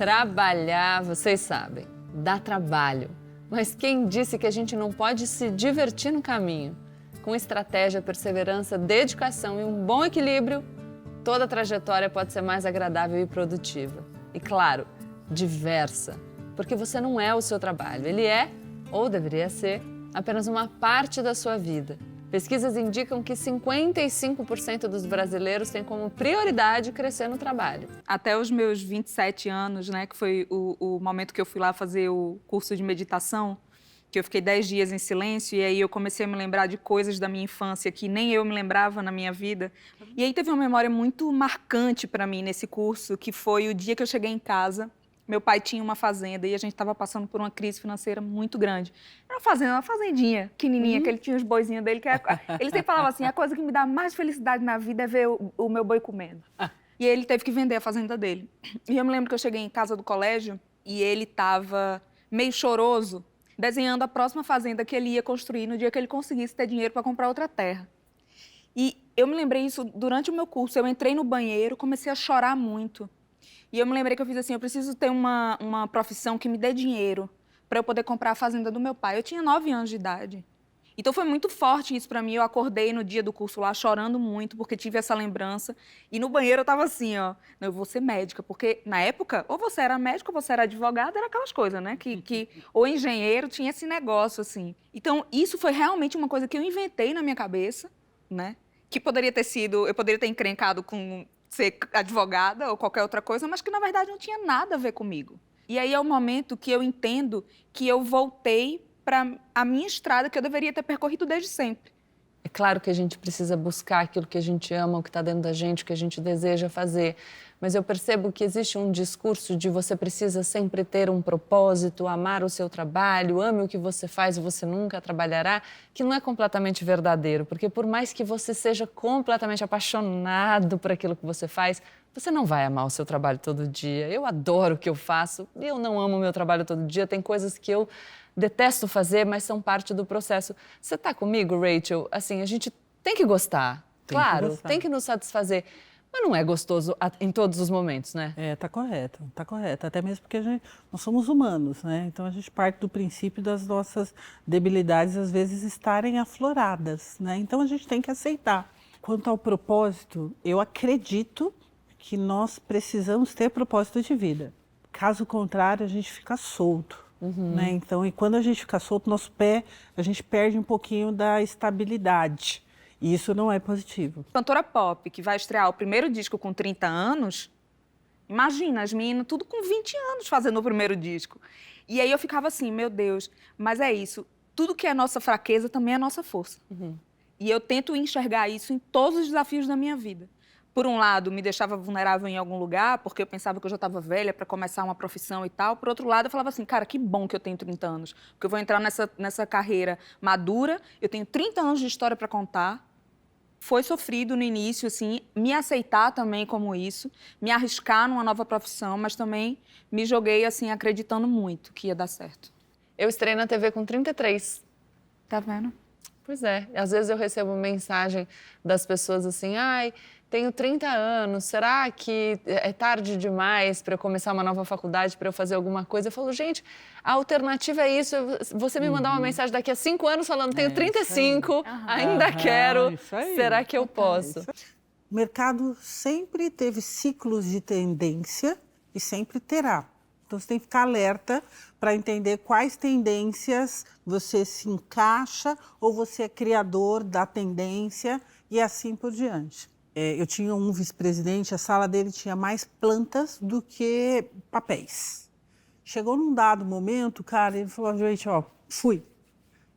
Trabalhar, vocês sabem, dá trabalho. Mas quem disse que a gente não pode se divertir no caminho? Com estratégia, perseverança, dedicação e um bom equilíbrio, toda a trajetória pode ser mais agradável e produtiva. E claro, diversa, porque você não é o seu trabalho, ele é, ou deveria ser, apenas uma parte da sua vida. Pesquisas indicam que 55% dos brasileiros têm como prioridade crescer no trabalho. Até os meus 27 anos, né, que foi o momento que eu fui lá fazer o curso de meditação, que eu fiquei 10 dias em silêncio, e aí eu comecei a me lembrar de coisas da minha infância que nem eu me lembrava na minha vida. E aí teve uma memória muito marcante para mim nesse curso, que foi o dia que eu cheguei em casa. Meu pai tinha uma fazenda e a gente estava passando por uma crise financeira muito grande. Era uma fazenda, uma fazendinha pequenininha, que ele tinha os boizinhos dele. Ele sempre falava assim, a coisa que me dá mais felicidade na vida é ver o meu boi comendo. E ele teve que vender a fazenda dele. E eu me lembro que eu cheguei em casa do colégio e ele estava meio choroso, desenhando a próxima fazenda que ele ia construir no dia que ele conseguisse ter dinheiro para comprar outra terra. E eu me lembrei isso durante o meu curso. Eu entrei no banheiro, comecei a chorar muito. E eu me lembrei que eu fiz assim, eu preciso ter uma profissão que me dê dinheiro para eu poder comprar a fazenda do meu pai. Eu tinha 9 anos de idade. Então foi muito forte isso para mim. Eu acordei no dia do curso lá chorando muito, porque tive essa lembrança. E no banheiro eu tava assim, ó, eu vou ser médica. Porque na época, ou você era médico, ou você era advogado, era aquelas coisas, né? Ou engenheiro, tinha esse negócio, assim. Então isso foi realmente uma coisa que eu inventei na minha cabeça, né? Que poderia ter sido, eu poderia ter encrencado com ser advogada ou qualquer outra coisa, mas que na verdade não tinha nada a ver comigo. E aí é o momento que eu entendo que eu voltei para a minha estrada que eu deveria ter percorrido desde sempre. É claro que a gente precisa buscar aquilo que a gente ama, o que está dentro da gente, o que a gente deseja fazer. Mas eu percebo que existe um discurso de você precisa sempre ter um propósito, amar o seu trabalho, ame o que você faz e você nunca trabalhará, que não é completamente verdadeiro. Porque por mais que você seja completamente apaixonado por aquilo que você faz, você não vai amar o seu trabalho todo dia. Eu adoro o que eu faço e eu não amo o meu trabalho todo dia. Tem coisas que eu detesto fazer, mas são parte do processo. Você está comigo, Rachel? Assim, a gente tem que gostar. Claro, tem que nos satisfazer. Mas não é gostoso em todos os momentos, né? Tá correto, tá correto. Até mesmo porque nós somos humanos, né? Então a gente parte do princípio das nossas debilidades, às vezes, estarem afloradas, né? Então a gente tem que aceitar. Quanto ao propósito, eu acredito que nós precisamos ter propósito de vida. Caso contrário, a gente fica solto. Né? Então, e quando a gente fica solto, nosso pé, a gente perde um pouquinho da estabilidade. E isso não é positivo. Cantora pop, que vai estrear o primeiro disco com 30 anos, imagina, as meninas tudo com 20 anos fazendo o primeiro disco. E aí eu ficava assim, meu Deus, mas é isso, tudo que é nossa fraqueza também é nossa força. E eu tento enxergar isso em todos os desafios da minha vida. Por um lado, me deixava vulnerável em algum lugar, porque eu pensava que eu já estava velha para começar uma profissão e tal. Por outro lado, eu falava assim, cara, que bom que eu tenho 30 anos, porque eu vou entrar nessa carreira madura, eu tenho 30 anos de história para contar. Foi sofrido no início, assim, me aceitar também como isso, me arriscar numa nova profissão, mas também me joguei, assim, acreditando muito que ia dar certo. Eu estreiei na TV com 33. Tá vendo? Pois é. Às vezes eu recebo mensagem das pessoas assim, ai, tenho 30 anos, será que é tarde demais para eu começar uma nova faculdade, para eu fazer alguma coisa? Eu falo, gente, a alternativa é isso, você me mandar uma mensagem daqui a 5 anos falando, tenho 35, ainda quero, será que eu posso? O mercado sempre teve ciclos de tendência e sempre terá. Então, você tem que ficar alerta para entender quais tendências você se encaixa ou você é criador da tendência e assim por diante. Eu tinha um vice-presidente, a sala dele tinha mais plantas do que papéis. Chegou num dado momento, cara, ele falou, gente, ó, fui.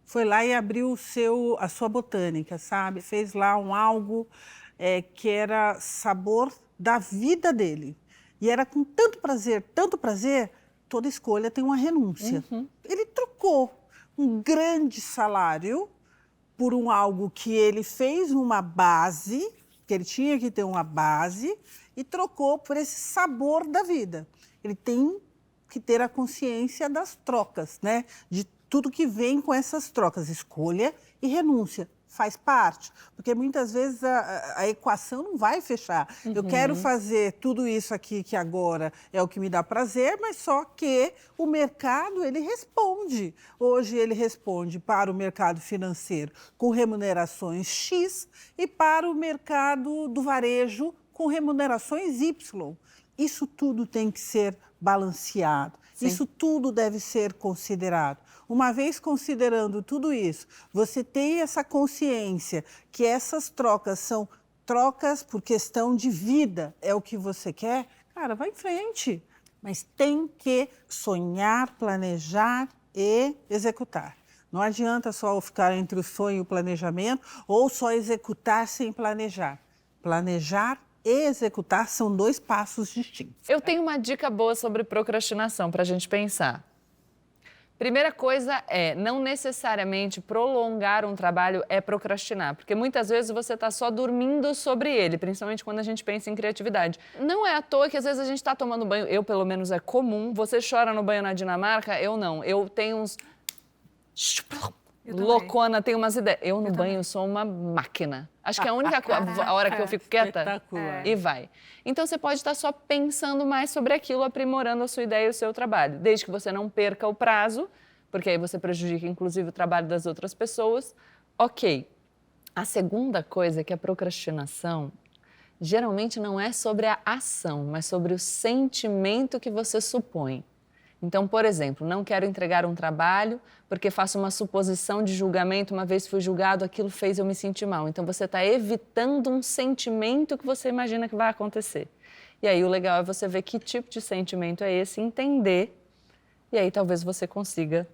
Foi lá e abriu a sua botânica, sabe? Fez lá algo que era sabor da vida dele. E era com tanto prazer, toda escolha tem uma renúncia. Ele trocou um grande salário por algo que ele fez uma base, que ele tinha que ter uma base, e trocou por esse sabor da vida. Ele tem que ter a consciência das trocas, né? De tudo que vem com essas trocas, escolha e renúncia. faz parte, porque muitas vezes a equação não vai fechar. Eu quero fazer tudo isso aqui que agora é o que me dá prazer, mas só que o mercado, ele responde. Hoje ele responde para o mercado financeiro com remunerações X e para o mercado do varejo com remunerações Y. Isso tudo tem que ser balanceado. Sim. Isso tudo deve ser considerado. Uma vez considerando tudo isso, você tem essa consciência que essas trocas são trocas por questão de vida, é o que você quer, cara, vai em frente. Mas tem que sonhar, planejar e executar. Não adianta só ficar entre o sonho e o planejamento ou só executar sem planejar. Planejar e executar são 2 passos distintos. Eu tenho uma dica boa sobre procrastinação para a gente pensar. Primeira coisa é, não necessariamente prolongar um trabalho é procrastinar, porque muitas vezes você está só dormindo sobre ele, principalmente quando a gente pensa em criatividade. Não é à toa que às vezes a gente está tomando banho, eu pelo menos é comum, você chora no banho na Dinamarca, eu não. Eu tenho uns... Loucona, tem umas ideias. Eu no banho sou uma máquina. Acho que é a única a hora que eu fico quieta Espetacular. e vai. Então você pode estar só pensando mais sobre aquilo, aprimorando a sua ideia e o seu trabalho. Desde que você não perca o prazo, porque aí você prejudica inclusive o trabalho das outras pessoas. Ok. A segunda coisa é que a procrastinação geralmente não é sobre a ação, mas sobre o sentimento que você supõe. Então, por exemplo, não quero entregar um trabalho porque faço uma suposição de julgamento, uma vez fui julgado, aquilo fez eu me sentir mal. Então, você está evitando um sentimento que você imagina que vai acontecer. E aí, o legal é você ver que tipo de sentimento é esse, entender, e aí talvez você consiga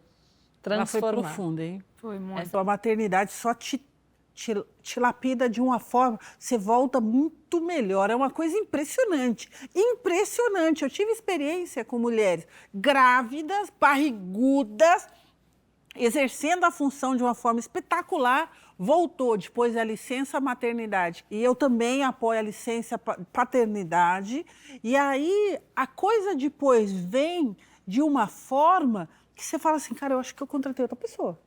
transformar. Ela foi profunda, hein? Foi muito. A maternidade só te lapida de uma forma, você volta muito melhor. É uma coisa impressionante. Impressionante. Eu tive experiência com mulheres grávidas, barrigudas, exercendo a função de uma forma espetacular, voltou depois da licença maternidade. E eu também apoio a licença paternidade. E aí a coisa depois vem de uma forma que você fala assim, cara, eu acho que eu contratei outra pessoa.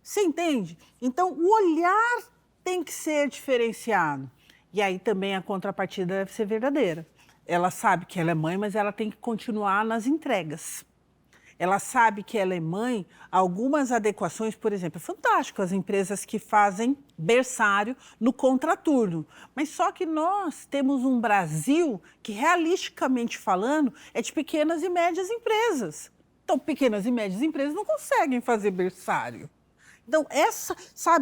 Você entende? Então, o olhar tem que ser diferenciado. E aí também a contrapartida deve ser verdadeira. Ela sabe que ela é mãe, mas ela tem que continuar nas entregas. Ela sabe que ela é mãe, algumas adequações, por exemplo, é fantástico as empresas que fazem berçário no contraturno. Mas só que nós temos um Brasil que, realisticamente falando, é de pequenas e médias empresas. Então, pequenas e médias empresas não conseguem fazer berçário. Então,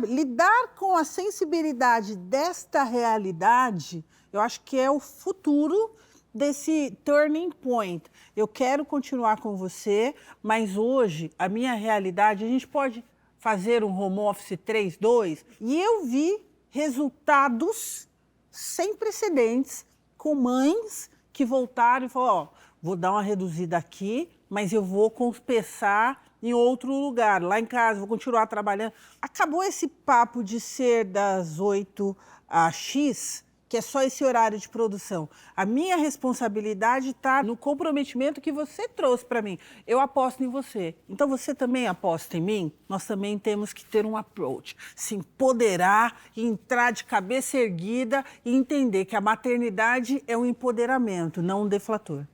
lidar com a sensibilidade desta realidade, eu acho que é o futuro desse turning point. Eu quero continuar com você, mas hoje, a minha realidade, a gente pode fazer um home office 3-2, e eu vi resultados sem precedentes com mães que voltaram e falaram, vou dar uma reduzida aqui, mas eu vou compensar em outro lugar, lá em casa, vou continuar trabalhando. Acabou esse papo de ser das 8 às X, que é só esse horário de produção. A minha responsabilidade está no comprometimento que você trouxe para mim. Eu aposto em você. Então, você também aposta em mim? Nós também temos que ter um approach, se empoderar, entrar de cabeça erguida e entender que a maternidade é um empoderamento, não um deflator.